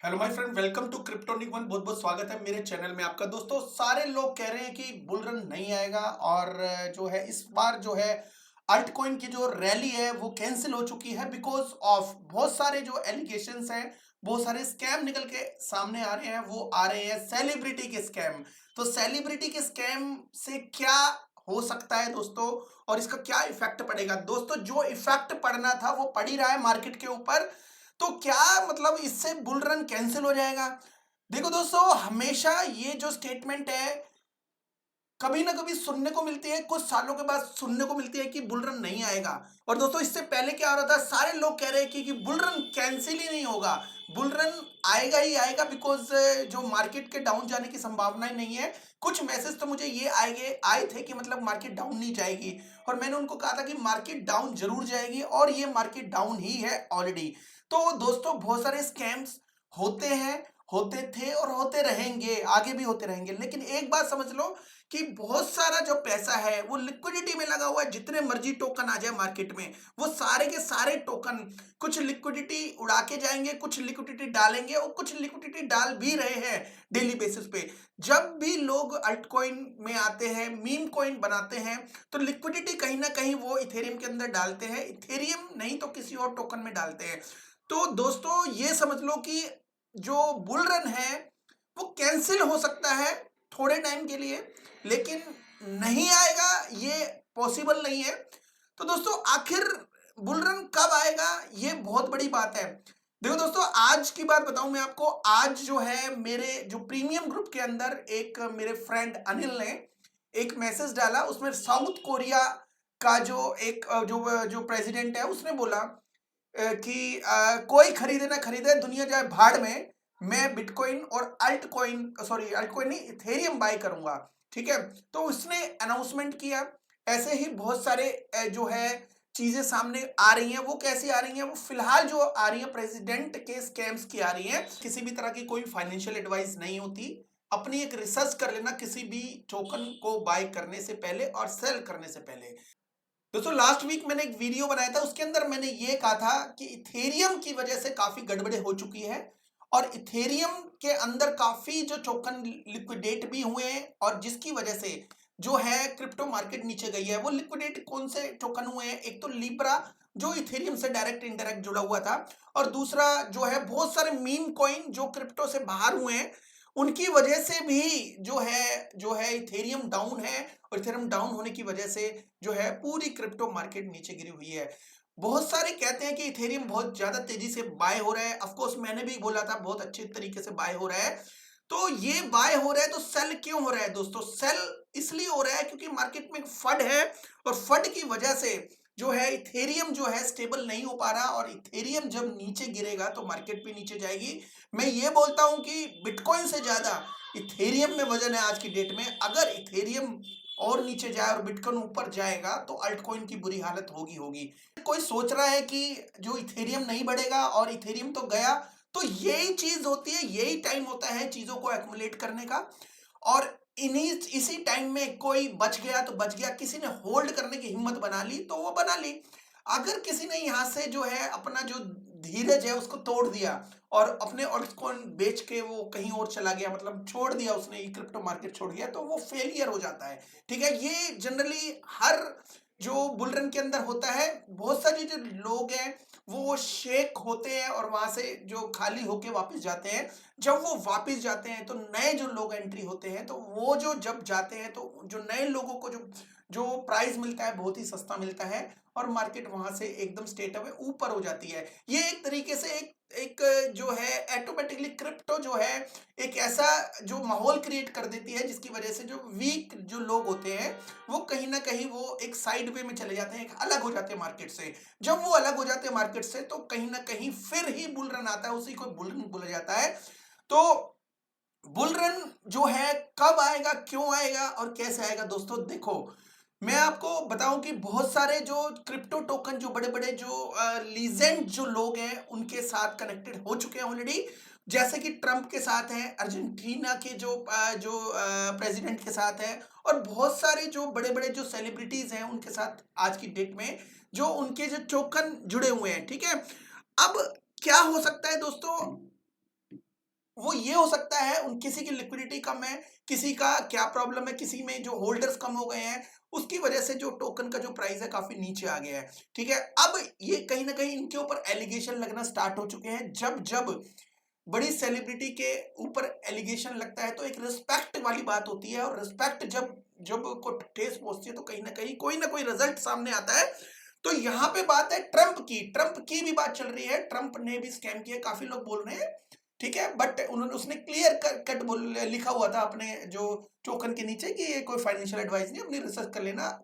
Hello my friend, welcome to Cryptonic one. बहुत बहुत स्वागत है मेरे चैनल में आपका। दोस्तों, सारे लोग कह रहे हैं कि बुल रन नहीं आएगा और जो है इस बार जो है अल्ट कॉइन की जो रैली है वो कैंसिल हो चुकी है बिकॉज ऑफ बहुत सारे जो एलिगेशंस हैं, बहुत सारे स्कैम निकल के सामने आ रहे हैं। वो आ रहे हैं सेलिब्रिटी के स्कैम। तो सेलिब्रिटी के स्कैम से क्या हो सकता है दोस्तों, और इसका क्या इफेक्ट पड़ेगा? दोस्तों, जो इफेक्ट पड़ना था वो पड़ ही रहा है मार्केट के ऊपर। तो क्या मतलब इससे बुल रन कैंसिल हो जाएगा? देखो दोस्तों, हमेशा ये जो स्टेटमेंट है कभी ना कभी सुनने को मिलती है, कुछ सालों के बाद सुनने को मिलती है कि बुल रन नहीं आएगा। और दोस्तों, इससे पहले क्या हो रहा था, सारे लोग कह रहे हैं कि बुल रन कैंसिल ही नहीं होगा, बुल रन आएगा ही आएगा बिकॉज जो मार्केट के डाउन जाने की संभावना नहीं है। कुछ मैसेज तो मुझे ये आए थे कि मतलब मार्केट डाउन नहीं जाएगी, और मैंने उनको कहा था कि मार्केट डाउन जरूर जाएगी, और ये मार्केट डाउन ही है ऑलरेडी। तो दोस्तों, बहुत सारे स्कैम्स होते हैं, होते थे और होते रहेंगे, आगे भी होते रहेंगे। लेकिन एक बात समझ लो कि बहुत सारा जो पैसा है वो लिक्विडिटी में लगा हुआ है। जितने मर्जी टोकन आ जाए मार्केट में, वो सारे के सारे टोकन कुछ लिक्विडिटी उड़ा के जाएंगे, कुछ लिक्विडिटी डालेंगे, और कुछ लिक्विडिटी डाल भी रहे हैं डेली बेसिस पे। जब भी लोग अल्ट कॉइन में आते हैं, मीम कॉइन बनाते हैं, तो लिक्विडिटी कहीं ना कहीं वो इथेरियम के अंदर डालते हैं। इथेरियम नहीं तो किसी और टोकन में डालते हैं। तो दोस्तों, ये समझ लो कि जो बुल रन है वो कैंसिल हो सकता है थोड़े टाइम के लिए, लेकिन नहीं आएगा ये पॉसिबल नहीं है। तो दोस्तों, आखिर बुल रन कब आएगा, ये बहुत बड़ी बात है। देखो दोस्तों, आज की बात बताऊं मैं आपको। आज जो है मेरे जो प्रीमियम ग्रुप के अंदर एक मेरे फ्रेंड अनिल ने एक मैसेज डाला। उसमें साउथ कोरिया का जो एक जो प्रेसिडेंट है उसने बोला कि कोई खरीदे ना खरीदे, दुनिया जाए भाड़ में, मैं बिटकॉइन और altcoin, sorry altcoin नहीं, इथेरियम बाय करूंगा। ठीक है, तो उसने अनाउंसमेंट किया। ऐसे ही बहुत सारे जो है चीजें सामने आ रही हैं। वो कैसी आ रही हैं? वो फिलहाल जो आ रही है प्रेसिडेंट के स्कैम्स की आ रही है। किसी भी तरह की कोई फाइनेंशियल एडवाइस नहीं होती। अपनी एक रिसर्च कर लेना किसी भी टोकन को बाय करने से पहले और सेल करने से पहले। दोस्तों, लास्ट वीक मैंने एक वीडियो बनाया था, उसके अंदर मैंने ये कहा था कि इथेरियम की वजह से काफी गड़बड़े हो चुकी है, और इथेरियम के अंदर काफी जो टोकन लिक्विडेट भी हुए हैं, और जिसकी वजह से जो है क्रिप्टो मार्केट नीचे गई है। वो लिक्विडेट कौन से टोकन हुए हैं? एक तो लिब्रा, जो इथेरियम से डायरेक्ट इनडायरेक्ट जुड़ा हुआ था, और दूसरा जो है बहुत सारे मीम कॉइन जो क्रिप्टो से बाहर हुए हैं, उनकी वजह से भी जो है इथेरियम डाउन है। और इथेरियम डाउन होने की वजह से जो है पूरी क्रिप्टो मार्केट नीचे गिरी हुई है। बहुत सारे कहते हैं कि इथेरियम बहुत ज्यादा तेजी से बाय हो रहा है। ऑफ कोर्स मैंने भी बोला था बहुत अच्छे तरीके से बाय हो रहा है। तो ये बाय हो रहा है, तो सेल क्यों हो रहा है दोस्तों? सेल इसलिए हो रहा है क्योंकि मार्केट में फंड है, और फंड की वजह से जो है इथेरियम जो है स्टेबल नहीं हो पा रहा, और इथेरियम जब नीचे गिरेगा तो मार्केट भी नीचे जाएगी। मैं ये बोलता हूं कि बिटकॉइन से ज्यादा इथेरियम में वजन है आज की डेट में। अगर इथेरियम और नीचे जाए और बिटकॉइन ऊपर जाएगा तो अल्टकॉइन की बुरी हालत होगी होगी। कोई सोच रहा है कि जो इथेरियम नहीं बढ़ेगा और इथेरियम तो गया। तो यही चीज होती है, यही टाइम होता है चीजों को एक्युमुलेट करने का। और इन्हीं इसी टाइम में कोई बच गया तो बच गया, किसी ने होल्ड करने की हिम्मत बना ली तो वो बना ली। अगर किसी ने यहाँ से जो है अपना जो धीरज है उसको तोड़ दिया, और अपने अल्टकॉइन बेच के वो कहीं और चला गया, मतलब छोड़ दिया उसने, क्रिप्टो मार्केट छोड़ गया, तो वो फेलियर हो जाता है। ठीक है, ये जनरली हर जो बुल रन के अंदर होता है। बहुत सारे जो लोग हैं वो शेक होते हैं और वहां से जो खाली होके वापस जाते हैं। जब वो वापस जाते हैं तो नए जो लोग एंट्री होते हैं, तो वो जो जब जाते हैं तो जो नए लोगों को जो जो प्राइस मिलता है बहुत ही सस्ता मिलता है, और मार्केट वहां से एकदम स्ट्रेट अवे ऊपर हो जाती है। ये एक तरीके से एक एक जो है ऑटोमेटिकली क्रिप्टो जो है एक ऐसा जो माहौल क्रिएट कर देती है, जिसकी वजह से जो वीक जो लोग होते हैं वो कहीं ना कहीं वो एक साइड वे में चले जाते हैं, एक अलग हो जाते हैं मार्केट से। जब वो अलग हो जाते हैं मार्केट से तो कहीं ना कहीं फिर ही बुल रन आता है, उसी को बुल रन बोला जाता है। तो बुल रन जो है कब आएगा, क्यों आएगा और कैसे आएगा? दोस्तों देखो, मैं आपको बताऊं कि बहुत सारे जो क्रिप्टो टोकन जो बड़े बड़े जो लीजेंड जो लोग हैं उनके साथ कनेक्टेड हो चुके हैं ऑलरेडी। जैसे कि ट्रंप के साथ हैं, अर्जेंटीना के जो प्रेसिडेंट के साथ है, और बहुत सारे जो बड़े बड़े जो सेलिब्रिटीज हैं उनके साथ आज की डेट में जो उनके जो टोकन जुड़े हुए हैं। ठीक है, अब क्या हो सकता है दोस्तों? वो ये हो सकता है उन किसी की लिक्विडिटी कम है, किसी का क्या प्रॉब्लम है, किसी में जो होल्डर्स कम हो गए हैं, उसकी वजह से जो टोकन का जो प्राइस है काफी नीचे आ गया है। ठीक है, अब ये कहीं ना कहीं इनके ऊपर एलिगेशन लगना स्टार्ट हो चुके हैं। जब जब बड़ी सेलिब्रिटी के ऊपर एलिगेशन लगता है तो एक रिस्पेक्ट वाली बात होती है, और रिस्पेक्ट जब जब को ठेस पहुंचती है तो कहीं ना कोई रिजल्ट सामने आता है। तो यहाँ पे बात है ट्रंप की भी बात चल रही है। ट्रंप ने भी स्कैम किया, काफी लोग बोल रहे हैं। ठीक है, बट उन्होंने उसने क्लियर कट बोल लिखा हुआ था अपने जो टोकन के नीचे कि ये कोई फाइनेंशियल एडवाइस नहीं, अपनी रिसर्च कर लेना।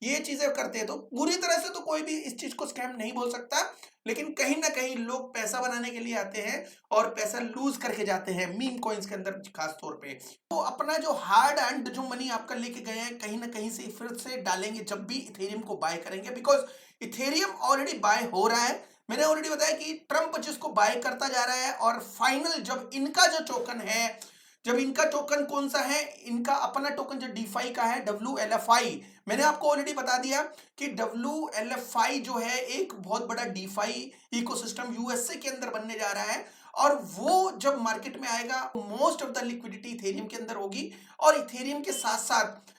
ये चीजें करते हैं तो पूरी तरह से तो कोई भी इस चीज को स्कैम नहीं बोल सकता, लेकिन कहीं ना कहीं लोग पैसा बनाने के लिए आते हैं और पैसा लूज करके जाते हैं मीम कॉइन्स के अंदर खास तौर पे। तो अपना जो हार्ड एंड जो मनी आपका लेके गए हैं कहीं ना कहीं से फिर से डालेंगे जब भी इथेरियम को बाय करेंगे, बिकॉज इथेरियम ऑलरेडी बाय हो रहा है। मैंने ऑलरेडी बताया कि ट्रंप जिसको बाय करता जा रहा है, और फाइनल जब इनका जो टोकन है, जब इनका टोकन कौन सा है, इनका अपना टोकन जो डीफाई का है WLFI, मैंने आपको ऑलरेडी बता दिया कि WLFI जो है एक बहुत बड़ा डीफाई इकोसिस्टम यूएसए के अंदर बनने जा रहा है, और वो जब मार्केट में आएगा most of the liquidity Ethereum के अंदर होगी। और इथेरियम के साथ साथ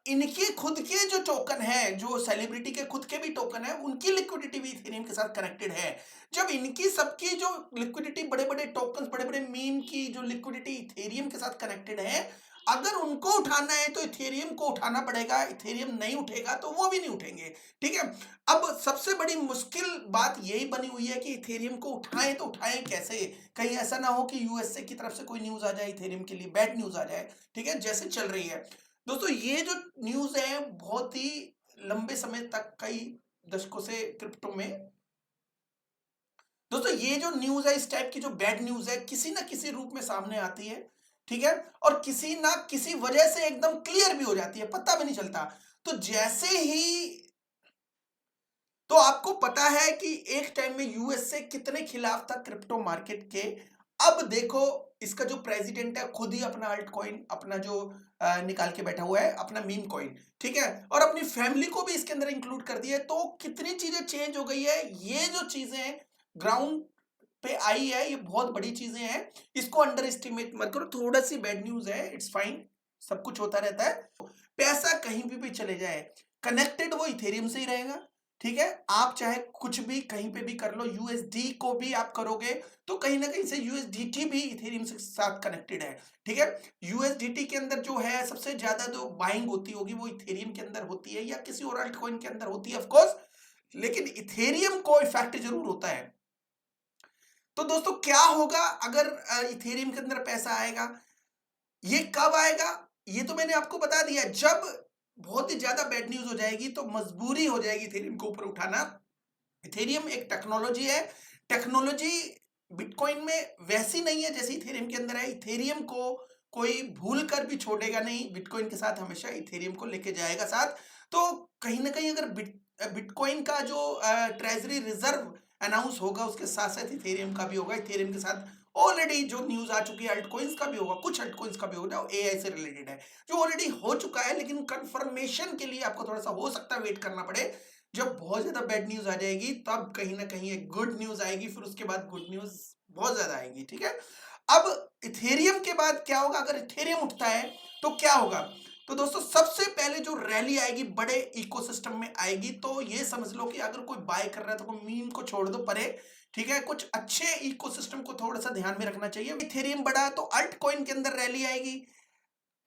इनके खुद के जो टोकन है, जो सेलिब्रिटी के खुद के भी टोकन है, उनकी लिक्विडिटी भी इथेरियम के साथ कनेक्टेड है। जब इनकी सबकी जो लिक्विडिटी, बड़े बड़े टोकन, बड़े बड़े मीम की जो लिक्विडिटी इथेरियम के साथ कनेक्टेड है, अगर उनको उठाना है तो इथेरियम को उठाना पड़ेगा। इथेरियम नहीं उठेगा तो वो भी नहीं उठेंगे। ठीक है, अब सबसे बड़ी मुश्किल बात यही बनी हुई है कि इथेरियम को उठाएं तो उठाएं कैसे। कहीं ऐसा ना हो कि यूएसए की तरफ से कोई न्यूज आ जाए इथेरियम के लिए, बैड न्यूज आ जाए। ठीक है, जैसे चल रही है दोस्तों, ये जो न्यूज है बहुत ही लंबे समय तक, कई दशकों से क्रिप्टो में दोस्तों ये जो न्यूज है, इस टाइप की जो बैड न्यूज है, किसी ना किसी रूप में सामने आती है। ठीक है, और किसी ना किसी वजह से एकदम क्लियर भी हो जाती है, पता भी नहीं चलता। तो जैसे ही, तो आपको पता है कि एक टाइम में यूएसए कितने खिलाफ था क्रिप्टो मार्केट के। अब देखो इसका जो प्रेसिडेंट है खुद ही अपना अल्ट कॉइन, अपना जो निकाल के बैठा हुआ है, अपना मीम कॉइन। ठीक है, और अपनी फैमिली को भी इसके अंदर इंक्लूड कर दिया है। तो कितनी चीजें चेंज हो गई है। ये जो चीजें ग्राउंड पे आई है, ये बहुत बड़ी चीजें हैं, इसको अंडर एस्टिमेट मत करो। थोड़ा सी बैड न्यूज है, इट्स फाइन, सब कुछ होता रहता है। पैसा कहीं भी चले जाए, कनेक्टेड वो इथेरियम से ही रहेगा। ठीक है, आप चाहे कुछ भी कहीं पे भी कर लो, यूएसडी को भी आप करोगे तो कहीं ना कहीं से यूएसडीटी भी इथेरियम से साथ कनेक्टेड है। ठीक है, यूएसडीटी के अंदर जो है सबसे ज्यादा जो बाइंग होती होगी वो इथेरियम के अंदर होती है, या किसी और अल्ट कॉइन के अंदर होती है ऑफ कोर्स, लेकिन इथेरियम को इफेक्ट जरूर होता है। तो दोस्तों क्या होगा अगर इथेरियम के अंदर पैसा आएगा, ये कब आएगा, ये तो मैंने आपको बता दिया। जब बहुत ही ज्यादा बैड न्यूज हो जाएगी तो मजबूरी हो जाएगी इथेरियम को ऊपर उठाना। इथेरियम एक टेक्नोलॉजी है, टेक्नोलॉजी बिटकॉइन में वैसी नहीं है जैसी इथेरियम के अंदर है। इथेरियम को कोई भूल कर भी छोड़ेगा नहीं, बिटकॉइन के साथ हमेशा इथेरियम को लेके जाएगा साथ। तो कहीं ना कहीं अगर बिटकॉइन का जो ट्रेजरी रिजर्व अनाउंस होगा उसके साथ साथ इथेरियम का भी होगा। इथेरियम के साथ ऑलरेडी जो न्यूज आ चुकी है अल्ट कॉइन्स का भी होगा, कुछ अल्ट कॉइन्स का भी होगा जो एआई से रिलेटेड है, जो ऑलरेडी हो चुका है। लेकिन कंफर्मेशन के लिए आपको थोड़ा सा हो सकता है वेट करना पड़े। जब बहुत ज्यादा बैड न्यूज आ जाएगी तब कहीं ना कहीं एक गुड न्यूज आएगी, फिर उसके बाद गुड न्यूज बहुत ज्यादा आएगी। ठीक है, अब इथेरियम के बाद क्या होगा, अगर इथेरियम उठता है तो क्या होगा। तो दोस्तों सबसे पहले जो रैली आएगी बड़े इकोसिस्टम में आएगी, तो ये समझ लो कि अगर कोई बाय कर रहा है तो कोई मीम को छोड़ दो परे। ठीक है, कुछ अच्छे इकोसिस्टम को थोड़ा सा ध्यान में रखना चाहिए। इथेरियम बढ़ा तो अल्ट कॉइन के अंदर रैली आएगी।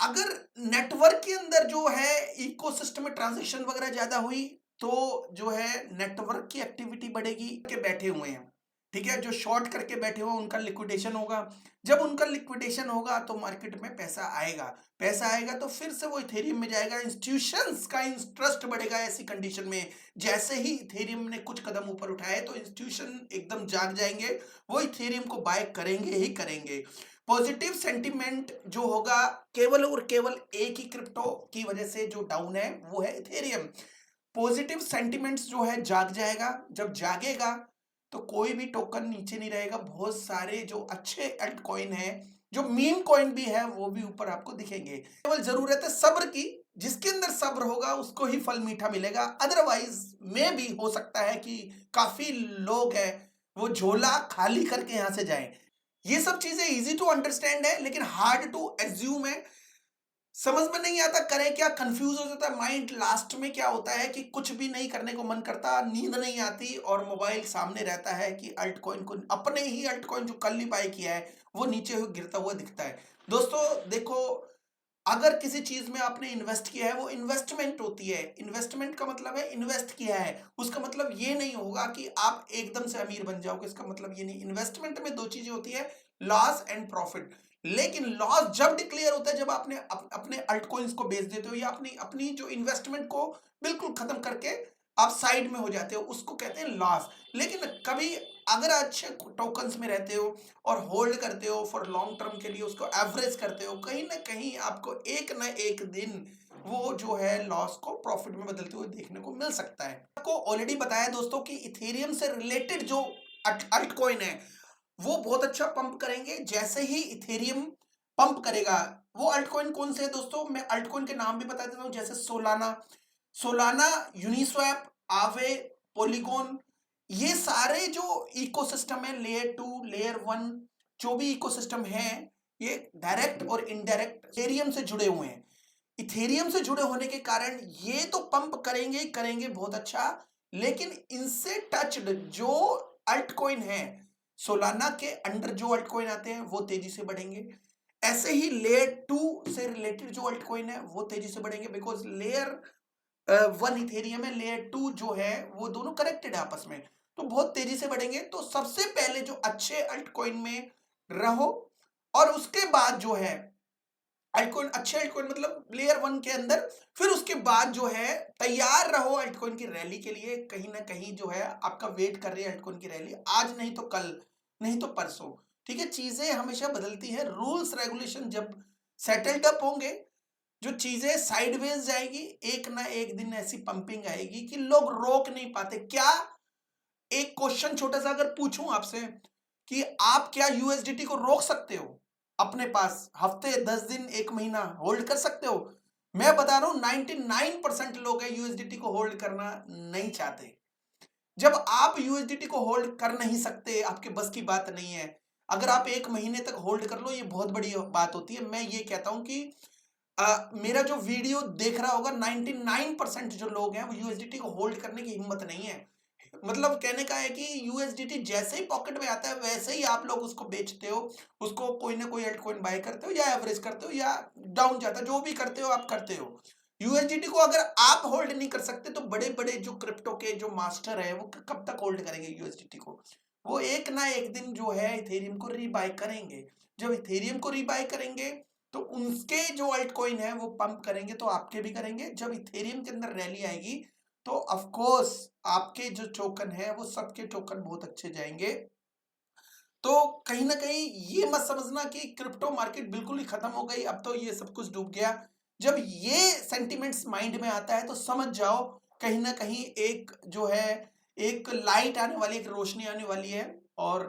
अगर नेटवर्क के अंदर जो है इकोसिस्टम में ट्रांजैक्शन वगैरह ज्यादा हुई तो जो है नेटवर्क की एक्टिविटी बढ़ेगी। के बैठे हुए हैं, ठीक है, जो शॉर्ट करके बैठे हुए उनका लिक्विडेशन होगा। जब उनका लिक्विडेशन होगा तो मार्केट में पैसा आएगा, पैसा आएगा तो फिर से वो इथेरियम में जाएगा, इंस्टीट्यूशंस का इंटरेस्ट बढ़ेगा। ऐसी कंडीशन में जैसे ही इथेरियम ने कुछ कदम ऊपर उठाए तो इंस्टीट्यूशन एकदम जाग जाएंगे, वो इथेरियम को बाय करेंगे ही करेंगे। पॉजिटिव सेंटिमेंट जो होगा केवल और केवल एक ही क्रिप्टो की वजह से जो डाउन है वो है इथेरियम। पॉजिटिव सेंटिमेंट्स जो है जाग जाएगा, जब जागेगा तो कोई भी टोकन नीचे नहीं रहेगा। बहुत सारे जो अच्छे अल्ट कॉइन है, जो मीम कॉइन भी है, वो भी ऊपर आपको दिखेंगे। केवल जरूरत है सब्र की, जिसके अंदर सब्र होगा उसको ही फल मीठा मिलेगा। अदरवाइज में भी हो सकता है कि काफी लोग हैं वो झोला खाली करके यहां से जाएं। ये सब चीजें इजी टू अंडरस्टैंड है लेकिन हार्ड टू एज्यूम है। समझ में नहीं आता करें क्या, कंफ्यूज हो जाता है माइंड। लास्ट में क्या होता है कि कुछ भी नहीं करने को मन करता, नींद नहीं आती और मोबाइल सामने रहता है कि अल्ट कॉइन को, अपने ही अल्ट कॉइन जो कल ही बाय किया है वो नीचे गिरता हुआ दिखता है। दोस्तों देखो, अगर किसी चीज में आपने इन्वेस्ट किया है वो इन्वेस्टमेंट होती है। इन्वेस्टमेंट का मतलब है इन्वेस्ट किया है, उसका मतलब ये नहीं होगा कि आप एकदम से अमीर बन जाओगे, इसका मतलब ये नहीं। इन्वेस्टमेंट में दो चीजें होती है, लॉस एंड प्रॉफिट। लेकिन लॉस जब डिक्लेयर होता है जब आपने अपने अल्टकॉइंस को बेच देते हो या अपनी अपनी जो इन्वेस्टमेंट को बिल्कुल खत्म करके आप साइड में हो जाते हो, उसको कहते हैं लॉस। लेकिन कभी अगर अच्छे टोकन्स में रहते हो और होल्ड करते हो फॉर लॉन्ग टर्म के लिए, उसको एवरेज करते हो, कहीं ना कहीं आपको एक ना एक दिन वो जो है लॉस को प्रॉफिट में बदलते हुए देखने को मिल सकता है। आपको ऑलरेडी बताया दोस्तों कि इथेरियम से रिलेटेड जो अल्टकॉइन है वो बहुत अच्छा पंप करेंगे जैसे ही इथेरियम पंप करेगा। वो अल्टकॉइन कौन से है दोस्तों, मैं अल्टकॉइन के नाम भी बता देता हूँ, जैसे सोलाना, सोलाना, यूनिस्वैप, आवे, पॉलीगॉन। ये सारे जो इकोसिस्टम है, लेयर 2 लेयर 1 जो भी इकोसिस्टम है, ये डायरेक्ट और इनडायरेक्ट इथेरियम से जुड़े हुए हैं। इथेरियम से जुड़े होने के कारण ये तो पंप करेंगे ही करेंगे बहुत अच्छा, लेकिन इनसे टच्ड जो अल्टकॉइन है, सोलाना के अंडर जो अल्टकॉइन आते हैं वो तेजी से बढ़ेंगे। ऐसे ही लेयर 2 से रिलेटेड जो अल्टकॉइन है वो तेजी से बढ़ेंगे, बिकॉज लेयर 1 इथेरियम है, लेयर 2 जो है वो दोनों कनेक्टेड है आपस में, तो बहुत तेजी से बढ़ेंगे। तो सबसे पहले जो अच्छे अल्टकॉइन में रहो और उसके बाद जो है अल्टकॉइन, अच्छे अल्टकॉइन मतलब लेयर 1 के अंदर, फिर उसके बाद जो है तैयार रहो अल्टकॉइन की रैली के लिए। कहीं ना कहीं जो है आपका वेट कर रही है अल्टकॉइन की रैली, आज नहीं तो कल, नहीं तो परसों। ठीक है, चीजें हमेशा बदलती है, रूल्स रेगुलेशन जब सेटल्ड अप होंगे, जो चीजें साइडवेज जाएगी, एक ना एक दिन ऐसी पंपिंग आएगी कि लोग रोक नहीं पाते। क्या, एक क्वेश्चन छोटा सा अगर पूछूं आपसे कि आप क्या यूएसडीटी को रोक सकते हो अपने पास, हफ्ते 10 दिन 1 महीना होल्ड कर सकते हो? मैं बता रहा हूं 99% लोग है यूएसडीटी को होल्ड करना नहीं चाहते। जब आप यूएसडीटी को होल्ड कर नहीं सकते, आपके बस की बात नहीं है, अगर आप 1 महीने तक होल्ड कर लो ये बहुत बड़ी बात होती है। मैं ये कहता हूं कि मेरा जो वीडियो देख रहा होगा 99% जो लोग हैं वो यूएसडीटी को होल्ड करने की हिम्मत नहीं है। मतलब कहने का है कि यूएसडीटी जैसे ही पॉकेट में आता है वैसे ही आप लोग उसको बेचते हो, उसको कोई ना कोई अल्टकॉइन बाय करते हो या एवरेज करते हो या डाउन जाता है, जो भी करते हो आप करते हो। यूएसडीटी को अगर आप होल्ड नहीं कर सकते तो बड़े बड़े जो क्रिप्टो के जो मास्टर है वो कब तक होल्ड करेंगे यूएसडीटी को? वो एक ना एक दिन जो है इथेरियम को रीबाय करेंगे। जब इथेरियम को रीबाय करेंगे तो उनके जो अल्टकॉइन है वो पंप करेंगे तो आपके भी करेंगे। जब इथेरियम के अंदर रैली आएगी तो ऑफ कोर्स आपके जो टोकन है वो सबके टोकन बहुत अच्छे जाएंगे। तो कहीं ना कहीं ये मत समझना कि क्रिप्टो मार्केट बिल्कुल ही खत्म हो गई, अब तो ये सब कुछ डूब गया। जब ये सेंटिमेंट्स माइंड में आता है तो समझ जाओ कहीं ना कहीं एक जो है एक लाइट आने वाली, एक रोशनी आने वाली है और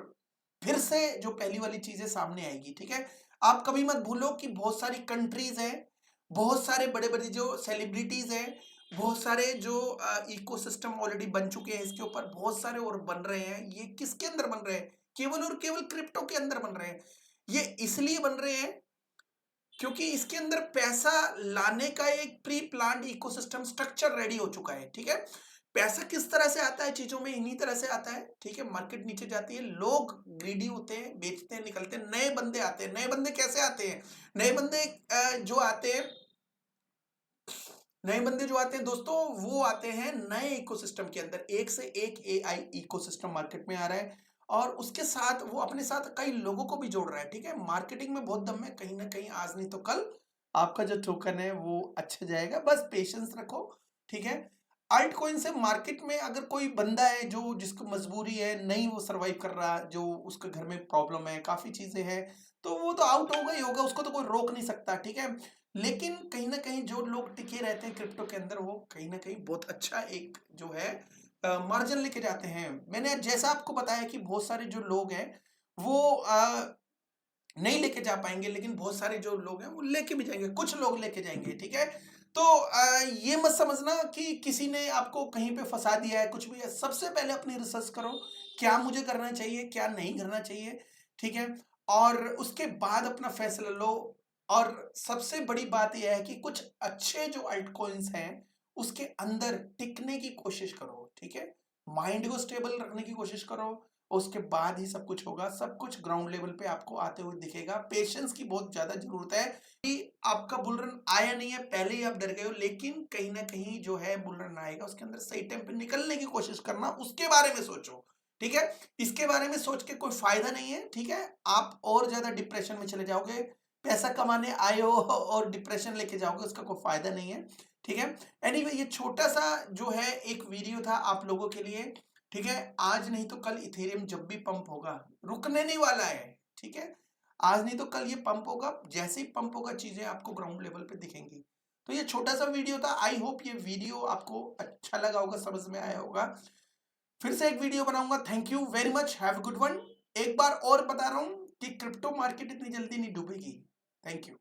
फिर से जो पहली वाली चीजें सामने आएगी। ठीक है, आप कभी मत भूलो कि बहुत सारी कंट्रीज हैं, बहुत सारे बड़े बड़े जो सेलिब्रिटीज हैं, बहुत सारे जो इकोसिस्टम ऑलरेडी बन चुके हैं इसके ऊपर, बहुत सारे और बन रहे हैं। ये किसके अंदर बन रहे हैं? केवल और केवल क्रिप्टो के अंदर बन रहे हैं। ये इसलिए बन रहे हैं क्योंकि इसके अंदर पैसा लाने का एक pre planned ecosystem structure ready हो चुका है। ठीक है, पैसा किस तरह से आता है चीजों में, इन्हीं तरह से आता है। ठीक है, मार्केट नीचे जाती है, लोग ग्रीडी होते हैं, बेचते हैं, निकलते हैं, नए बंदे आते हैं। नए बंदे कैसे आते हैं? नए बंदे जो आते हैं, नए बंदे जो आते हैं दोस्तों वो आते हैं नए इकोसिस्टम के अंदर। एक से एक एआई इकोसिस्टम मार्केट में आ रहा है और उसके साथ वो अपने साथ कई लोगों को भी जोड़ रहा है। ठीक है, मार्केटिंग में बहुत दम है, कहीं ना कहीं आज नहीं तो कल आपका जो टोकन है वो अच्छा जाएगा, बस पेशेंस रखो। ठीक है, अल्ट कॉइन से मार्केट में अगर कोई बंदा है जो जिसको मजबूरी है, नहीं वो सरवाइव कर रहा, जो उसके घर में प्रॉब्लम है, काफी चीजें हैं, तो वो तो आउट होगा ही होगा, उसको तो कोई रोक नहीं सकता। ठीक है, लेकिन कहीं ना कहीं जो लोग टिके रहते हैं क्रिप्टो के अंदर वो कहीं ना कहीं बहुत अच्छा एक जो है मार्जिन लेके जाते हैं। मैंने जैसा आपको बताया कि बहुत सारे जो लोग हैं वो नहीं लेके जा पाएंगे, लेकिन बहुत सारे जो लोग हैं वो लेके भी जाएंगे, कुछ लोग लेके जाएंगे। ठीक है, तो ये मत समझना कि किसी ने आपको कहीं पे फंसा दिया है, कुछ भी है। सबसे पहले अपनी रिसर्च करो, क्या मुझे करना चाहिए, क्या नहीं करना चाहिए। ठीक है, और उसके बाद अपना फैसला लो। और सबसे बड़ी बात यह है कि कुछ अच्छे जो अल्ट कॉइन्स हैं उसके अंदर टिकने की कोशिश करो, ठीक है। माइंड को स्टेबल रखने की कोशिश करो, उसके बाद ही सब कुछ होगा। सब कुछ ग्राउंड लेवल पे आपको आते हुए दिखेगा। पेशेंस की बहुत ज्यादा जरूरत है कि आपका बुल रन आया नहीं है, पहले ही आप डर गए हो, लेकिन कहीं ना कहीं जो है बुल रन आएगा, उसके अंदर सही टाइम पे निकलने की कोशिश करना, उसके बारे में सोचो, ठीक है। इसके बारे में सोच के कोई फायदा नहीं है, ठीक है। आप और ज्यादा डिप्रेशन में चले जाओगे। पैसा कमाने आए हो और डिप्रेशन लेके जाओगे, उसका कोई फायदा नहीं है, ठीक है। एनीवे ये छोटा सा जो है एक वीडियो था आप लोगों के लिए, ठीक है। आज नहीं तो कल इथेरियम जब भी पंप होगा, रुकने नहीं वाला है, ठीक है। आज नहीं तो कल ये पंप होगा, जैसे ही पंप होगा चीजें आपको ग्राउंड लेवल पे दिखेंगी। तो ये छोटा सा वीडियो था। आई होप ये वीडियो आपको अच्छा लगा होगा, समझ में आया होगा। फिर से एक वीडियो बनाऊंगा। Thank you very much, have a good one. एक बार और बता रहा हूं कि क्रिप्टो मार्केट इतनी जल्दी नहीं डूबेगी। Thank you.